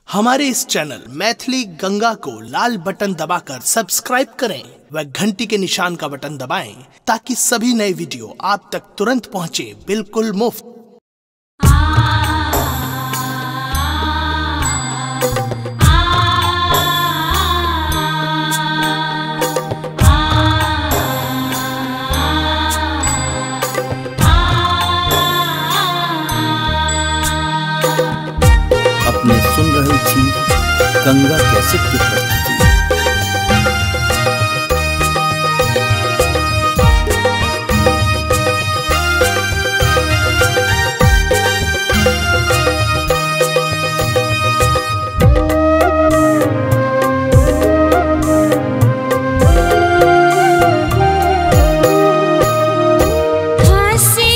हमारे इस चैनल मैथिली गंगा को लाल बटन दबाकर सब्सक्राइब करें व घंटी के निशान का बटन दबाएं ताकि सभी नए वीडियो आप तक तुरंत पहुंचे बिल्कुल मुफ्त। अपने सुन रही थी गंगा कैसेट की प्रस्तुति। हंसी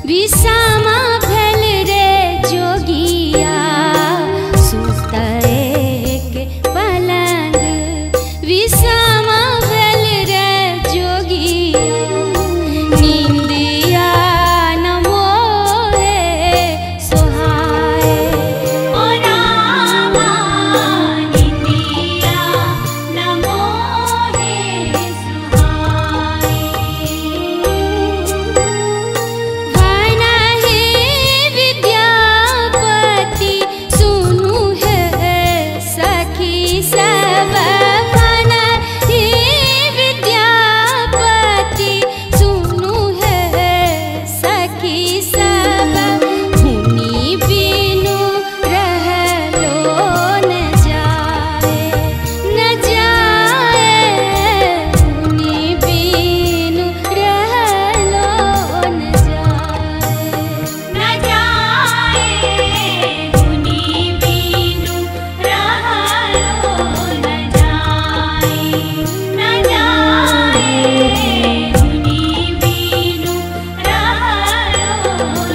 विसामा भेल रे जोगिया सुतए के पलंग विसामा भेल रे जोगिया नींदिया न मोहे सोहाए ओ रामा नींदिया न मोहे सुहाए भाना है विद्यापति सुनु है सखी सब भाना है विद्यापति सुनु है सखी सब हुनी बिनु रहलो न जाए हुनी बिनु रहलो न जाए हुनी बिनु रहलो न जाए हुनी बिनु रहलो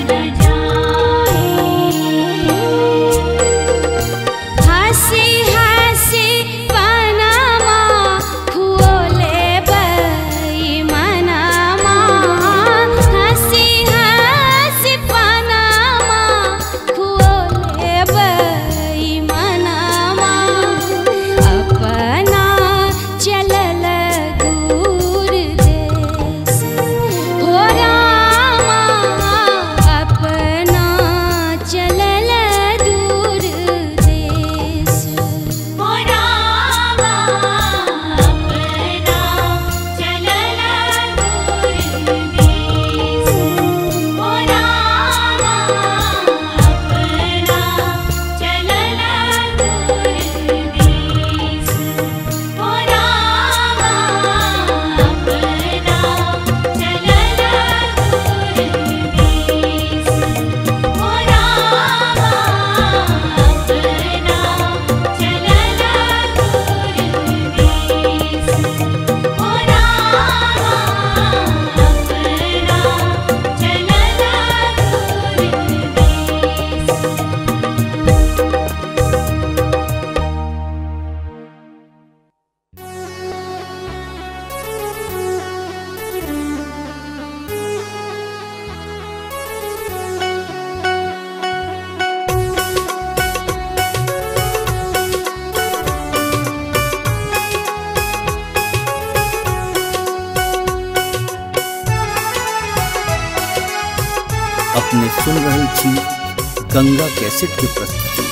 न जाए हंसी हंसी पनामा फूले बई मनामा हंसी हंसी पनामा फूले बई मनामा अपना चलल दूर देश हो रामा अपना चलल दूर देश हो रामा अपना चलल दूर देश हो रामा अपना चलल दूर देश हो रामा अपना चलल अपने सुन रही थी गंगा कैसेट की प्रस्तुति।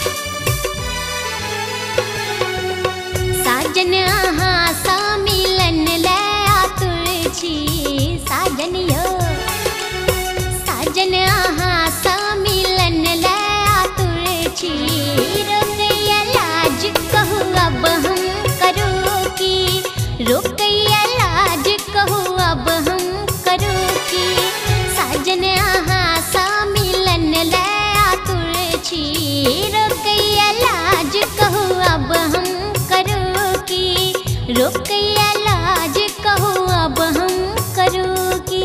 साजन आहा सा मिलन ले आतुर छी साजन यो साजन आहा सा मिलन ले आतुर छी रोकैया लाज कहू अब हम करो की रोकैया लाज कहू अब हम करो की साजन आहा सा मिलन ले आतुर छी रोकैया लाज कहू अब हम करो की रोकैया लाज कहू अब हम करो की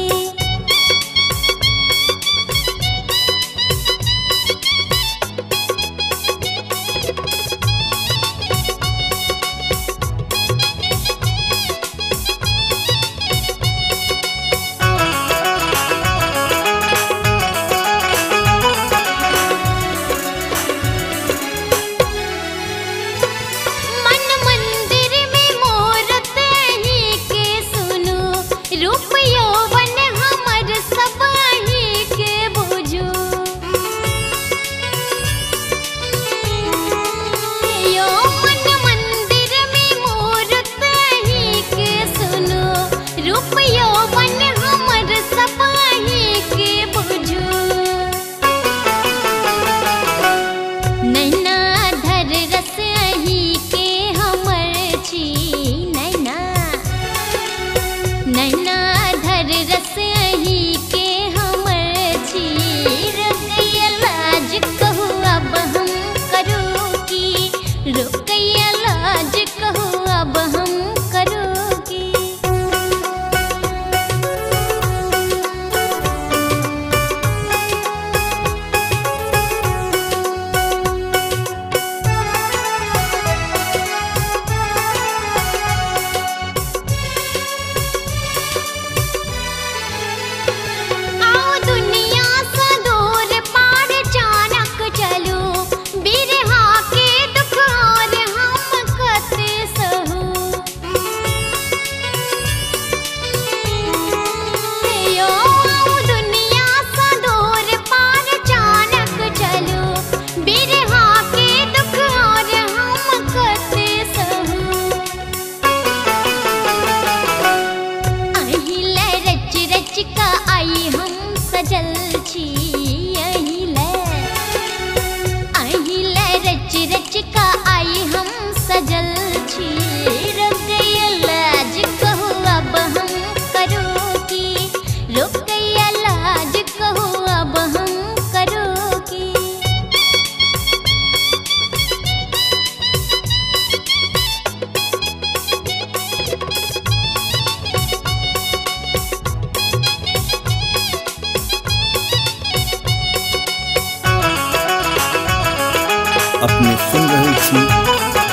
अपने सुन रहल छी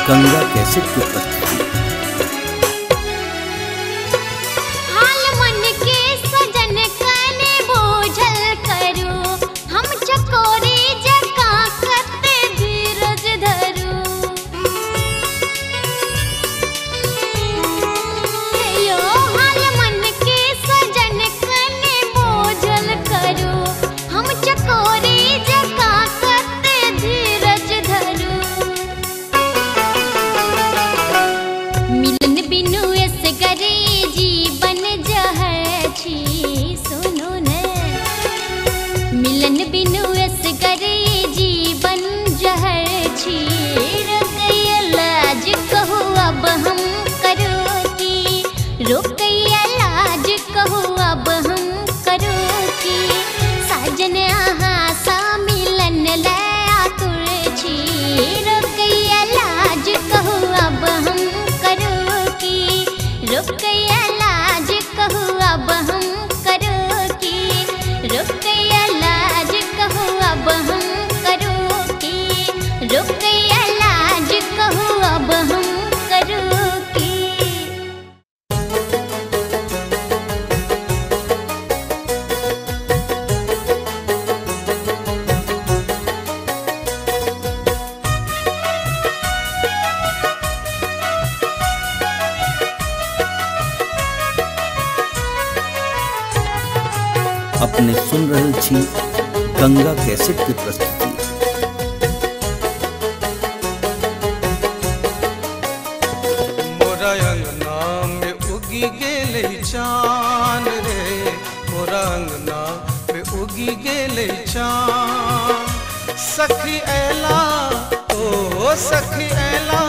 गंगा कैसेट के प्रस्तुति। हाल मन के सजन कने बोझल करू, हम चकोरी जका करते धीरज धरू। यो हाल मन के सजन कने बोझल करू, हम चकोरी जका करते धीरज धरू। मिलन बिनु एस गरे जीवन जहर छी, सुनो ने। मिलन बिनु एस गरे जीवन जहर छी, रोकैया लाज कहू अब हम करो की, रोकैया लाज कहू अब हम करो की। साजन आहाँ सा मिलन ले आतुर छी, रोकैया लाज कहू अब हम करो की, रोकैया लाज कहू अब हम करो की, रोकैया लाज कहू अब हम करो की, रोकैया लाज कहू अब हम करो की। अपने सुन रहल छी गंगा कैसेट के प्रस्तुति। मोरा अंगना में उगी गेले चान रे, मोरा अंगना में उगी गेले चान। सखी ऐला ओ सखी ऐला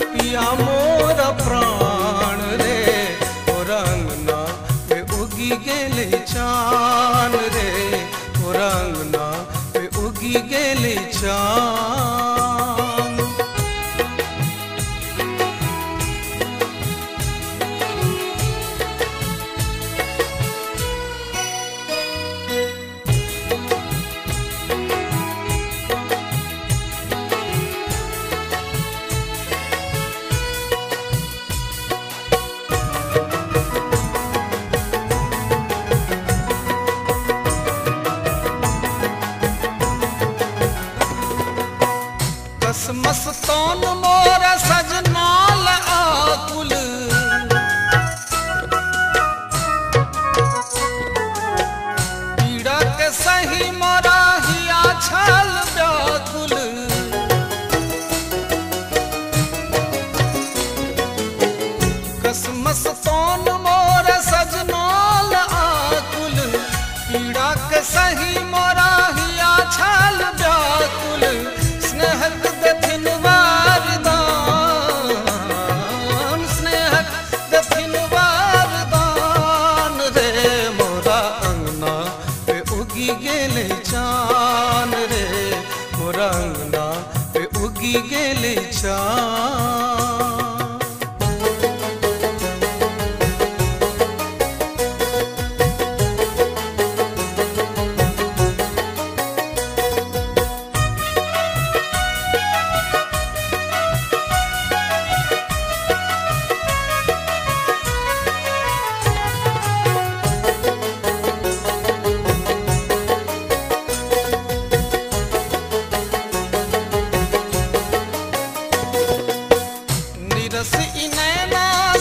पिया मोरा प्राण रे, मोरा अंगना में उगी गेले चान रे, मोरा अंगना में उगी गेले चान। मस्तौन मोरा सजनाल आकुल, पीड़ा के सही मोरा हिया छल व्याकुल। मस्तौन मोरा सजनाल आकुल, पीड़ा के सही मोरा हिया छल व्याकुल। स्नेहक दथिन वारदान, स्नेहक दथिन वारदान रे, मोरा अंगना पे उगी गेले चान रे, मोरा अंगना पे उगी गेले चान।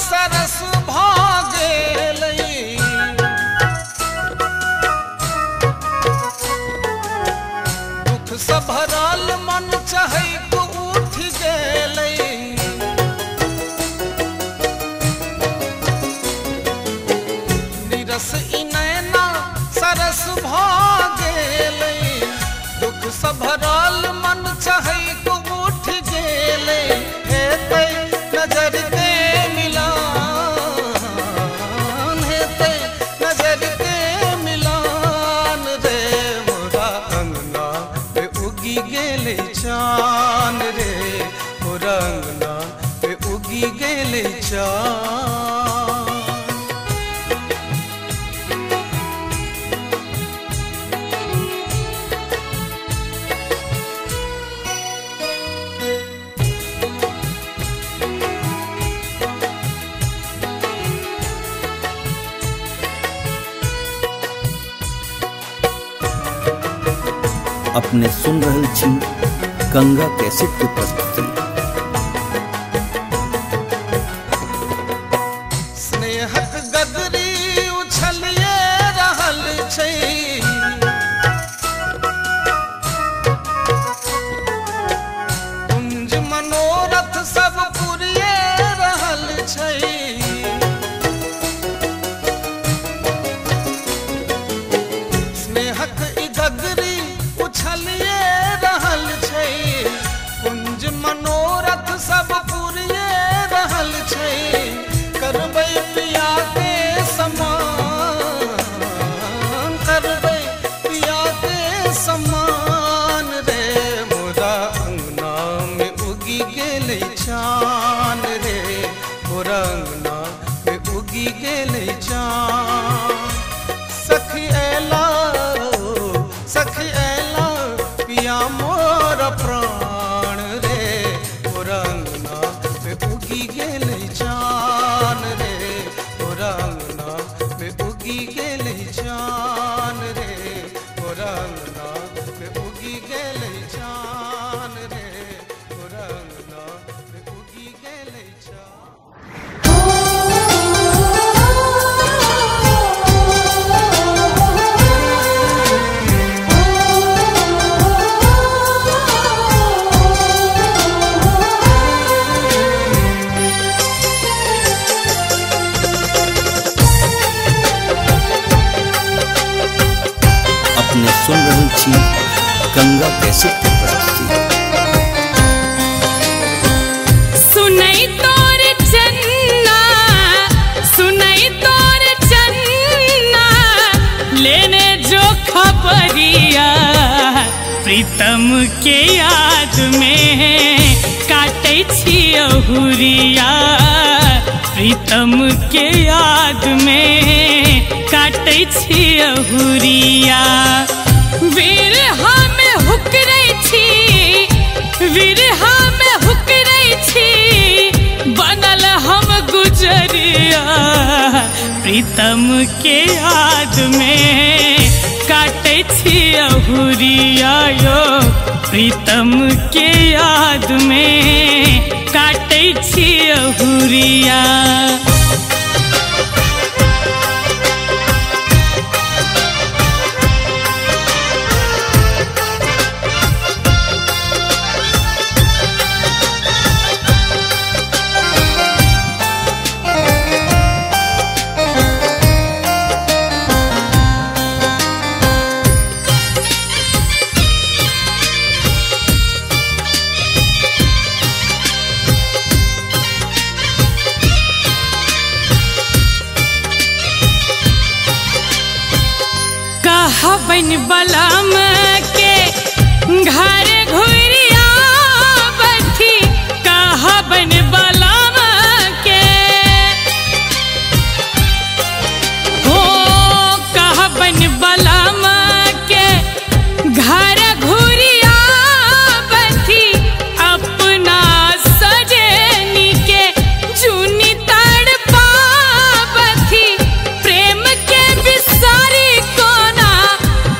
सरस भागेलई, दुख से भरल मन चहक उठ गेलई। निरस इनैना सरस भागेलई, दुख से भरल मन चहक उठ गेलई। हेतै नजर के मिलान, हेतै नजर के मिलान रे, मोरा अंगना पे उगी गेले चान रे, मोरा अंगना पे उगी गेले चान। अपने सुन रहल छी गंगा कैसेट के प्रस्तुति। स्नेहक गगरी उछलिए रहल छै, कुंज मनोरथ सब पुरिए रहल छै। स्नेहक ई गगरी उछलिए रहल छै, कुंज मनोरथ सब पुरिए रहल छै। करबै पिया के समान, करबै पिया के समान रे, मोरा अंगना में उगी गेलै चान रे, मोरा अंगना में उगी गेलै चान। सखी ऐला पिया मोर प्राण रे, मोरा अंगना में उगी गेलै चान रे, मोरा अंगना में उगी गेलै चान रे, मोरा अंगना में उगी गेलै चान रे, मोरा अंगना में उगी गेलै चान। अपने सुन रहल छी गंगा कैसेट के प्रस्तुति। सुनई तोर चन्ना, सुनई तोर चन्ना, लेने जो खबरिया, प्रीतम के याद में काटै छी अहुरिया, प्रीतम के याद में काटै छी अहुरिया। विरहा में हुकरै छी, विरहा में हुकरै छी, बनल हम गुजरिया, प्रीतम के याद में काटै छी अहुरिया यो, प्रीतम के याद में काटै छी अहुरिया। कहबन बलम के घर घुरिया बथी, कहबन बलम के हो, कहबन बलम के घर घुरिया बथी, अपना सजनी के चुनी तड़पा बथी, प्रेम के बिसारी कोना,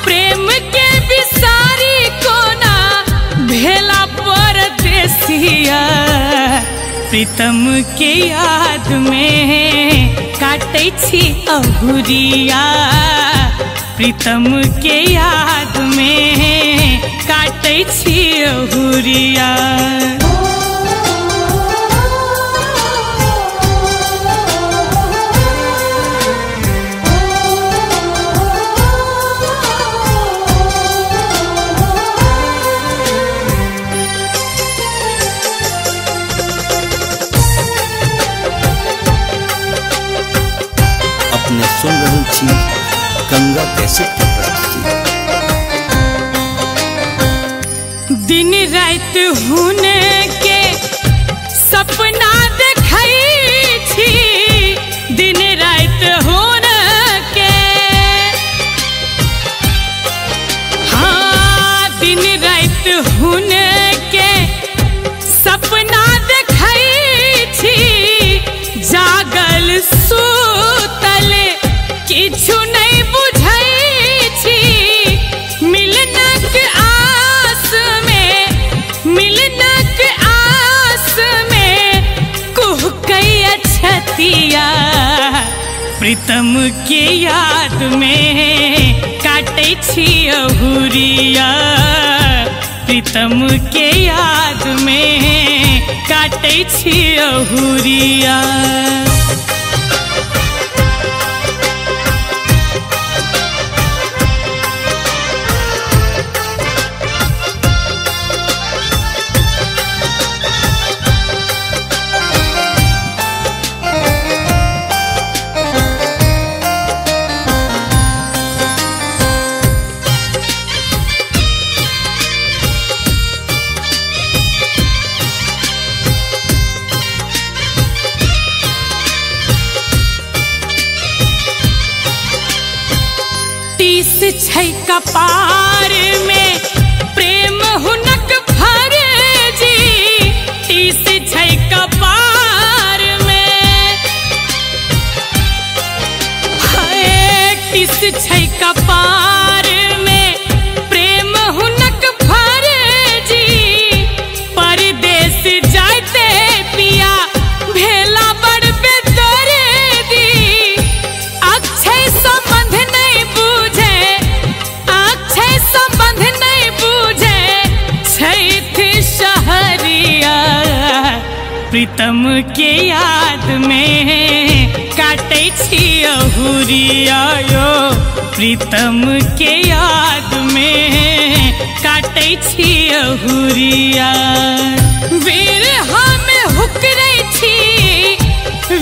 प्रेम के बिसारी कोना, भेला परदेसिया, प्रीतम के याद में काटै छी अहुरिया, प्रीतम के याद में काटै छी अहुरिया। अपने सुन रहल छी गंगा कैसेट के प्रस्तुति। दिन रात हुन के सपना देखै छी, दिन रात हुन के, हाँ दिन रात हुन के सपना देखै छी, जागल सुतल किछु नहीं बुझै छी, मिलनक आ प्रीतम के याद में काटे छी अहुरिया, प्रीतम के याद में काटे छी अहुरिया। छै कपार में प्रेम हुनक फर्जी, तीस छै कपार में, तीस छै कपार में प्रेम हुनक फर्जी। परदेश जाते पिया भेला बड़ बेदर्दी, अक्षय संबंध नहीं बूझे, प्रीतम के याद में काटे छी अहुरिया यो, प्रीतम के याद में काटे छी अहुरिया। विरहा में हुकरै छी,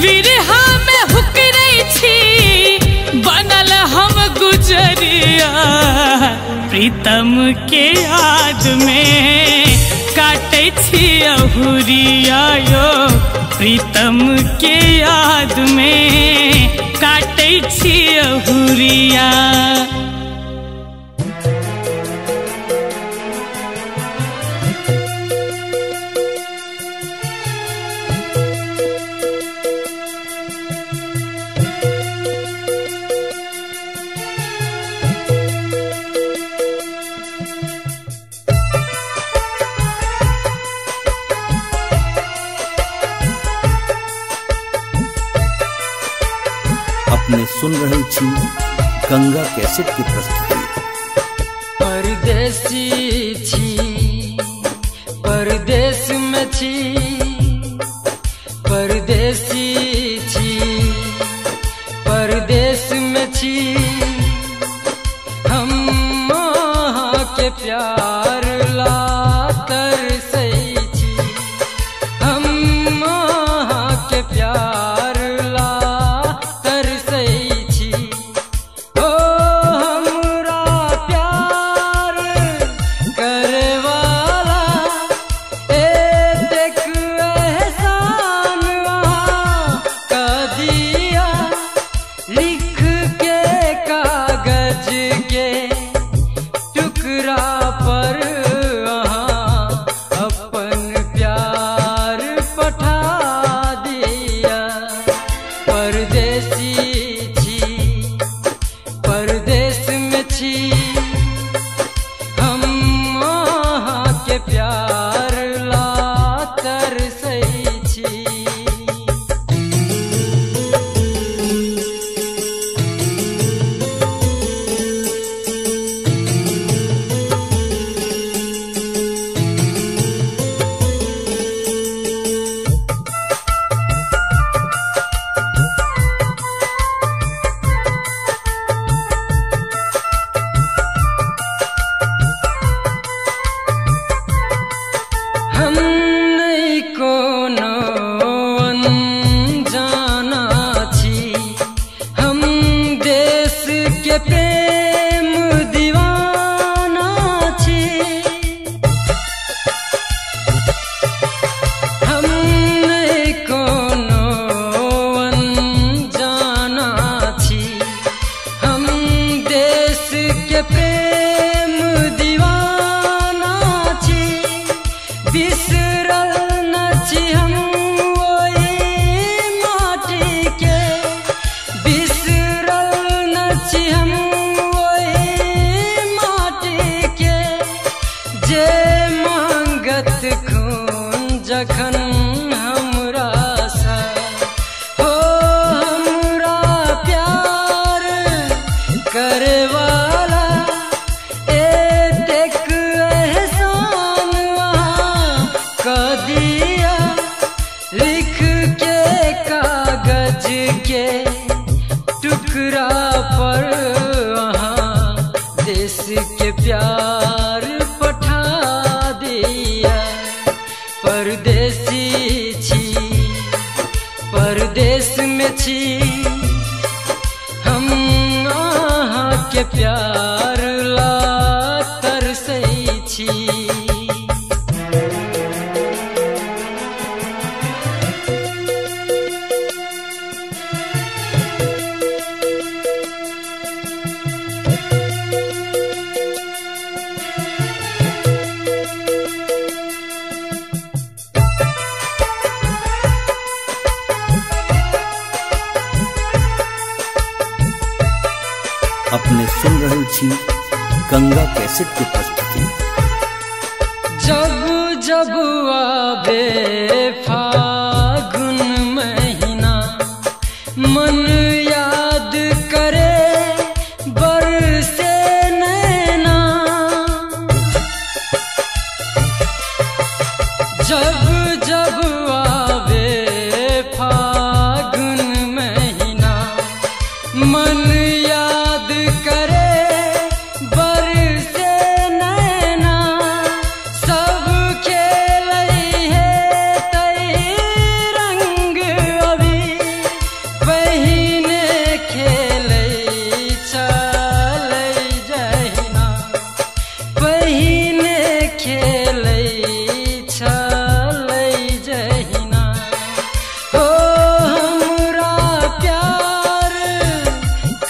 विरहा में हुकरै छी, बनल हम गुजरिया। प्रीतम के याद में काटे छी अहुरिया यो, प्रीतम के याद में काटे छी अहुरिया। अपने सुन रहे छी गंगा कैसेट की प्रस्तुति। परदेसी छी, परदेश में छी, परदेसी छी, परदेश में छी। हम वहाँ के प्यार ला तरसै छी, हम वहाँ के प्यार ला तरसै छी। ओ हमरा प्यार करे वाला देख एहसान वहाँ का दिया, लिख के कागज के टुकड़ा पर वहाँ अपन प्यार पठा दिया। परदेसी छी, परदेश में छी, हम वहाँ के प्यार ला तरसै छी। हम नहीं कोनो अनजाना छी, हम देश के प्रेम दीवाना छी। हम नहीं कोनो अनजाना छी, हम देश के प्रेम दीवाना छी। बिसरल न छी हम वही माटी के, बिसरल न छी हम वही माटी के। जे मांगत खून जखन हमरा सा, हो हमरा प्यार के प्यार पठा दिया। परदेसी छी परदेश में छी हम अहाँ के प्यार ला तरसै छी। अपने सुन रहल छी गंगा कैसेट की प्रस्तुति। जब जब आवे फागुन महीना मन याद करे बरसे नैना। जब जब आवे फागुन महीना मन याद करे बरसे नैना। सब खेलई है तई रंग अभी पहिने खेलई चलई जहिना। पहिने खेलई चलई जहिना। ओ हमरा प्यार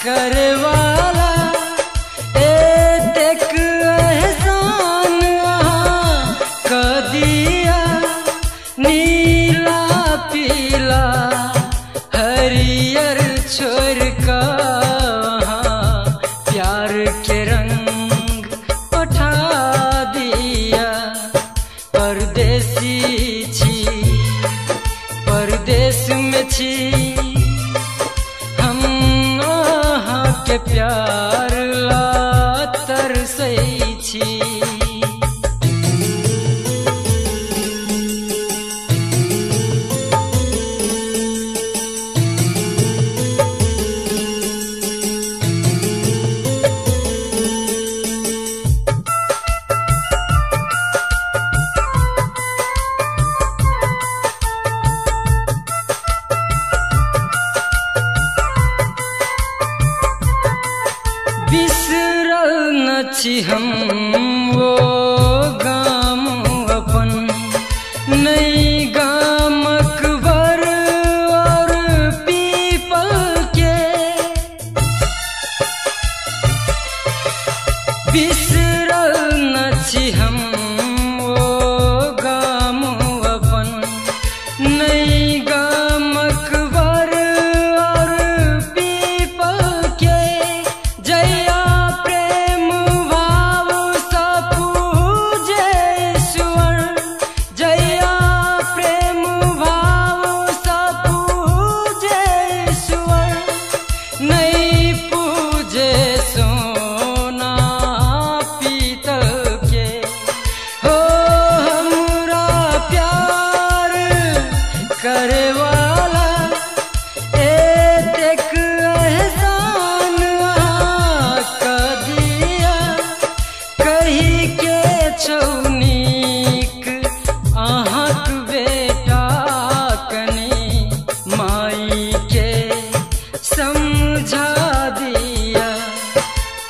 करे वाला देख एहसान अहाँ क दिया। नीला पीला हरियर छोड़ कर अहाँ प्यार के रंग पठा दिया। परदेसी छी परदेश में छी हम अहाँ के प्यार ला तरसै छी। बिसरल न छी हम वो गाम अपन नई गामक बर और पीपल के। बिसरल न छी हम वो गाम अपन नई गामक बर और पीपल के। जया प्रेम भाव सा पूजे ईश्वर। जया प्रेम भाव सा पूजे ईश्वर। नहीं पूजे सोना पीतल के। हो हमरा प्यार करे वाला देख एहसान अहाँ क दिया। कही के छौनीक अहाँक बेटा कनी माई के समझा दिया।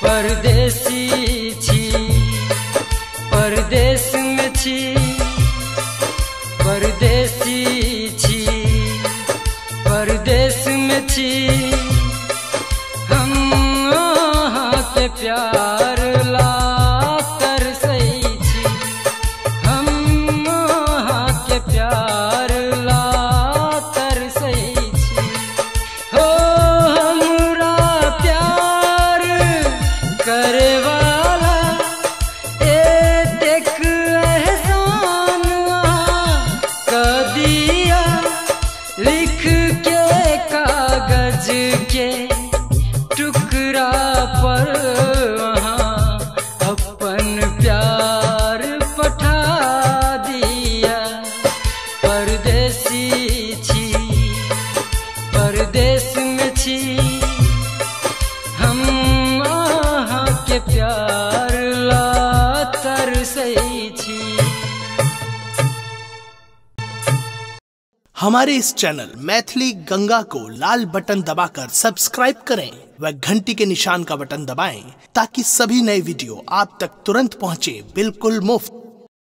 परदेसी छी परदेश में छी परदेसी छी परदेश में छी हम अहाँ के प्यार ला तरसै छी। हम अहाँ के प्यार ला तरसै छी। हो हमरा प्यार करे वाला देख एहसान अहाँ क दिया। लिख के कागज के टुकड़ा पर वहाँ ला तरसै छी। हमारे इस चैनल मैथिली गंगा को लाल बटन दबाकर सब्सक्राइब करें व घंटी के निशान का बटन दबाएं ताकि सभी नए वीडियो आप तक तुरंत पहुंचे बिल्कुल मुफ्त।